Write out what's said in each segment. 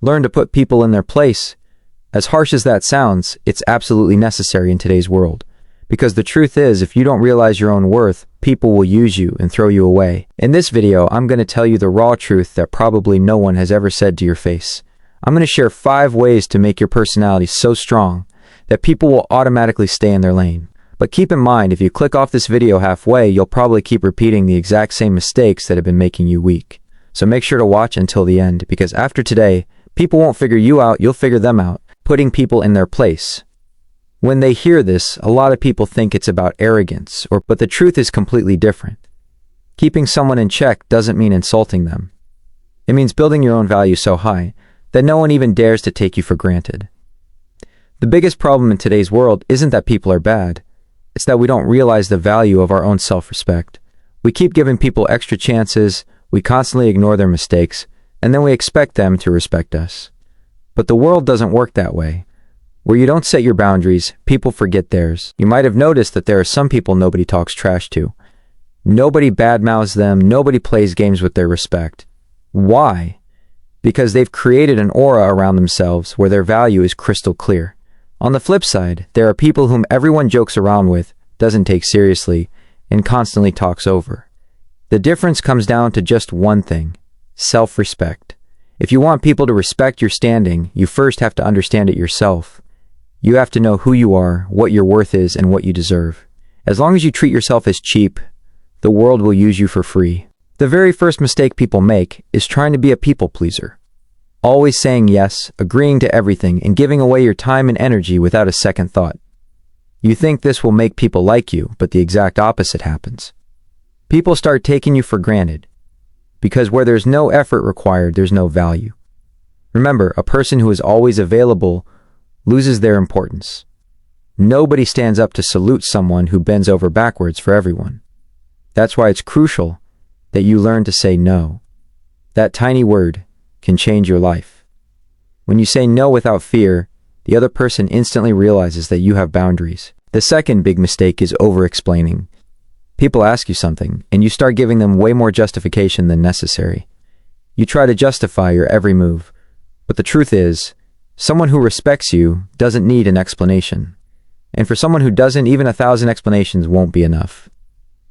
Learn to put people in their place. As harsh as that sounds, it's absolutely necessary in today's world. Because the truth is, if you don't realize your own worth, people will use you and throw you away. In this video, I'm going to tell you the raw truth that probably no one has ever said to your face. I'm going to share 5 ways to make your personality so strong that people will automatically stay in their lane. But keep in mind, if you click off this video halfway, you'll probably keep repeating the exact same mistakes that have been making you weak. So make sure to watch until the end, because after today, people won't figure you out, you'll figure them out, putting people in their place. When they hear this, a lot of people think it's about arrogance, but the truth is completely different. Keeping someone in check doesn't mean insulting them. It means building your own value so high that no one even dares to take you for granted. The biggest problem in today's world isn't that people are bad. It's that we don't realize the value of our own self-respect. We keep giving people extra chances, we constantly ignore their mistakes, and then we expect them to respect us. But the world doesn't work that way. Where you don't set your boundaries, people forget theirs. You might have noticed that there are some people nobody talks trash to. Nobody badmouths them, nobody plays games with their respect. Why? Because they've created an aura around themselves where their value is crystal clear. On the flip side, there are people whom everyone jokes around with, doesn't take seriously, and constantly talks over. The difference comes down to just one thing: self-respect. If you want people to respect your standing, you first have to understand it yourself. You have to know who you are, what your worth is, and what you deserve. As long as you treat yourself as cheap, the world will use you for free. The very first mistake people make is trying to be a people pleaser. Always saying yes, agreeing to everything, and giving away your time and energy without a second thought. You think this will make people like you, but the exact opposite happens. People start taking you for granted, because where there's no effort required, there's no value. Remember, a person who is always available loses their importance. Nobody stands up to salute someone who bends over backwards for everyone. That's why it's crucial that you learn to say no. That tiny word can change your life. When you say no without fear, the other person instantly realizes that you have boundaries. The second big mistake is over-explaining. People ask you something, and you start giving them way more justification than necessary. You try to justify your every move, but the truth is, someone who respects you doesn't need an explanation. And for someone who doesn't, even 1,000 explanations won't be enough.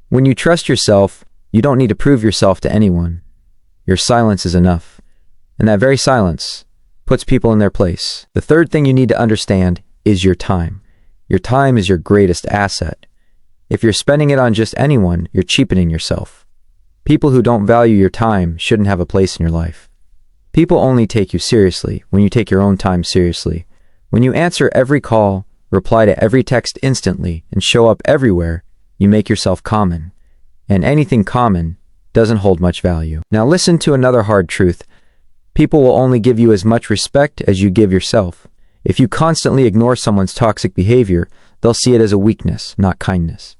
When you trust yourself, you don't need to prove yourself to anyone. Your silence is enough. And that very silence puts people in their place. The third thing you need to understand is your time. Your time is your greatest asset. If you're spending it on just anyone, you're cheapening yourself. People who don't value your time shouldn't have a place in your life. People only take you seriously when you take your own time seriously. When you answer every call, reply to every text instantly, and show up everywhere, you make yourself common. And anything common doesn't hold much value. Now listen to another hard truth. People will only give you as much respect as you give yourself. If you constantly ignore someone's toxic behavior, they'll see it as a weakness, not kindness.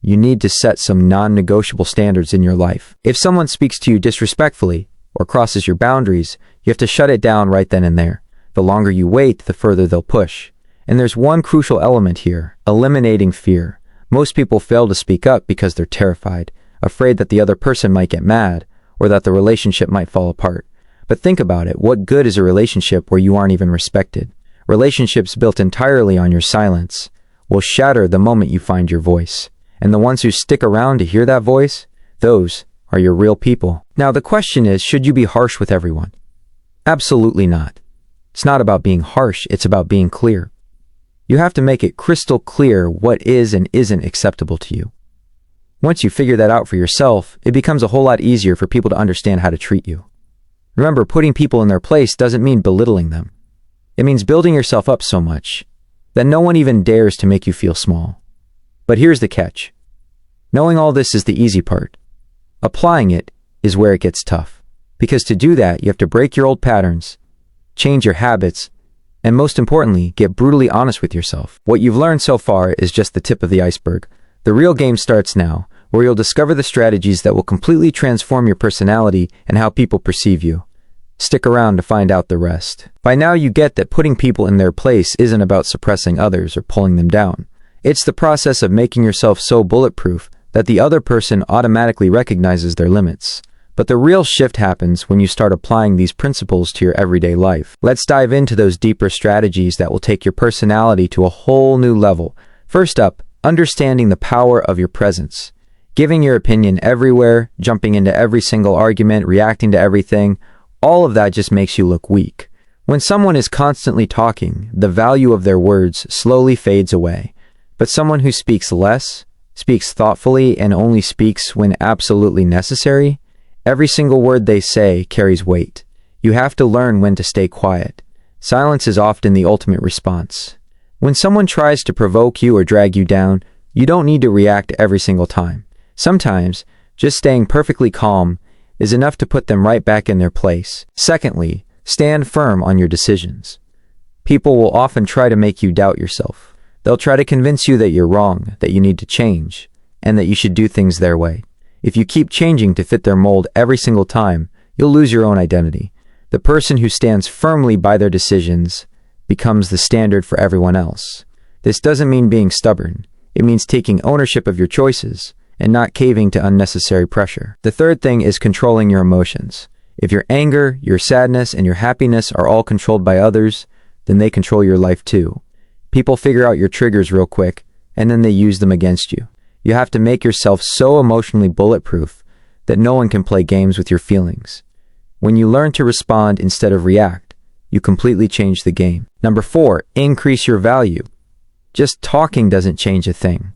You need to set some non-negotiable standards in your life. If someone speaks to you disrespectfully or crosses your boundaries, you have to shut it down right then and there. The longer you wait, the further they'll push. And there's one crucial element here: eliminating fear. Most people fail to speak up because they're terrified, afraid that the other person might get mad or that the relationship might fall apart. But think about it. What good is a relationship where you aren't even respected? Relationships built entirely on your silence will shatter the moment you find your voice. And the ones who stick around to hear that voice, those are your real people. Now the question is, should you be harsh with everyone? Absolutely not. It's not about being harsh, it's about being clear. You have to make it crystal clear what is and isn't acceptable to you. Once you figure that out for yourself, it becomes a whole lot easier for people to understand how to treat you. Remember, putting people in their place doesn't mean belittling them. It means building yourself up so much that no one even dares to make you feel small. But here's the catch. Knowing all this is the easy part. Applying it is where it gets tough. Because to do that, you have to break your old patterns, change your habits, and most importantly, get brutally honest with yourself. What you've learned so far is just the tip of the iceberg. The real game starts now, where you'll discover the strategies that will completely transform your personality and how people perceive you. Stick around to find out the rest. By now you get that putting people in their place isn't about suppressing others or pulling them down. It's the process of making yourself so bulletproof that the other person automatically recognizes their limits. But the real shift happens when you start applying these principles to your everyday life. Let's dive into those deeper strategies that will take your personality to a whole new level. First up, understanding the power of your presence. Giving your opinion everywhere, jumping into every single argument, reacting to everything, all of that just makes you look weak. When someone is constantly talking, the value of their words slowly fades away. But someone who speaks less, speaks thoughtfully, and only speaks when absolutely necessary, every single word they say carries weight. You have to learn when to stay quiet. Silence is often the ultimate response. When someone tries to provoke you or drag you down, you don't need to react every single time. Sometimes, just staying perfectly calm is enough to put them right back in their place. Secondly, stand firm on your decisions. People will often try to make you doubt yourself. They'll try to convince you that you're wrong, that you need to change, and that you should do things their way. If you keep changing to fit their mold every single time, you'll lose your own identity. The person who stands firmly by their decisions becomes the standard for everyone else. This doesn't mean being stubborn. It means taking ownership of your choices and not caving to unnecessary pressure. The third thing is controlling your emotions. If your anger, your sadness, and your happiness are all controlled by others, then they control your life too. People figure out your triggers real quick, and then they use them against you. You have to make yourself so emotionally bulletproof that no one can play games with your feelings. When you learn to respond instead of react, you completely change the game. Number 4, increase your value. Just talking doesn't change a thing.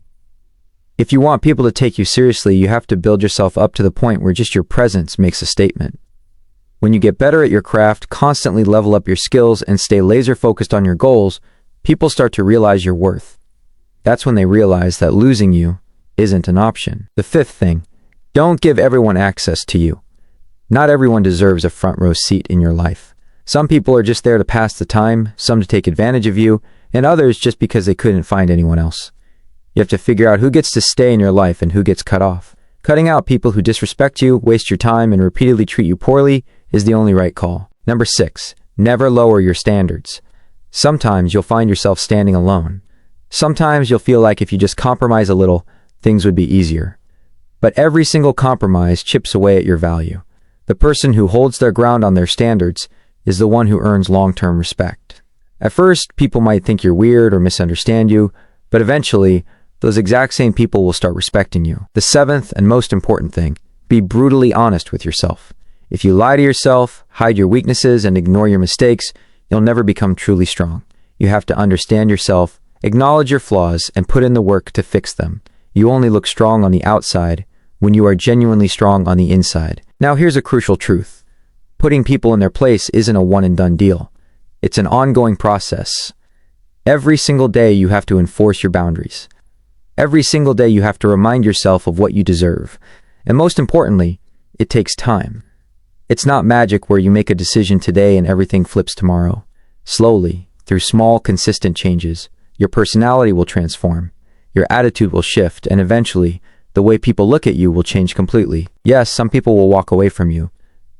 If you want people to take you seriously, you have to build yourself up to the point where just your presence makes a statement. When you get better at your craft, constantly level up your skills, and stay laser focused on your goals, people start to realize your worth. That's when they realize that losing you isn't an option. The fifth thing, don't give everyone access to you. Not everyone deserves a front row seat in your life. Some people are just there to pass the time, some to take advantage of you, and others just because they couldn't find anyone else. You have to figure out who gets to stay in your life and who gets cut off. Cutting out people who disrespect you, waste your time, and repeatedly treat you poorly is the only right call. Number 6, never lower your standards. Sometimes you'll find yourself standing alone. Sometimes you'll feel like if you just compromise a little, things would be easier. But every single compromise chips away at your value. The person who holds their ground on their standards is the one who earns long-term respect. At first, people might think you're weird or misunderstand you, but eventually, those exact same people will start respecting you. The 7th and most important thing, be brutally honest with yourself. If you lie to yourself, hide your weaknesses, and ignore your mistakes, you'll never become truly strong. You have to understand yourself, acknowledge your flaws, and put in the work to fix them. You only look strong on the outside when you are genuinely strong on the inside. Now here's a crucial truth. Putting people in their place isn't a one-and-done deal. It's an ongoing process. Every single day you have to enforce your boundaries. Every single day you have to remind yourself of what you deserve. And most importantly, it takes time. It's not magic where you make a decision today and everything flips tomorrow. Slowly, through small, consistent changes, your personality will transform, your attitude will shift, and eventually, the way people look at you will change completely. Yes, some people will walk away from you.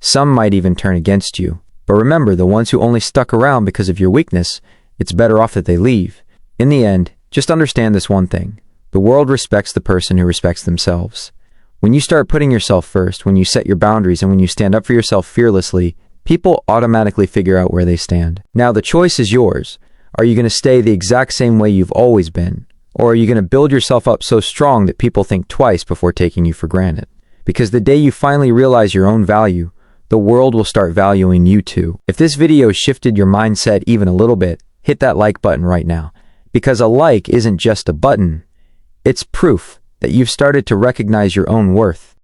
Some might even turn against you. But remember, the ones who only stuck around because of your weakness, it's better off that they leave. In the end, just understand this one thing. The world respects the person who respects themselves. When you start putting yourself first, when you set your boundaries, and when you stand up for yourself fearlessly, people automatically figure out where they stand. Now the choice is yours. Are you going to stay the exact same way you've always been? Or are you going to build yourself up so strong that people think twice before taking you for granted? Because the day you finally realize your own value, the world will start valuing you too. If this video shifted your mindset even a little bit, hit that like button right now. Because a like isn't just a button. It's proof that you've started to recognize your own worth.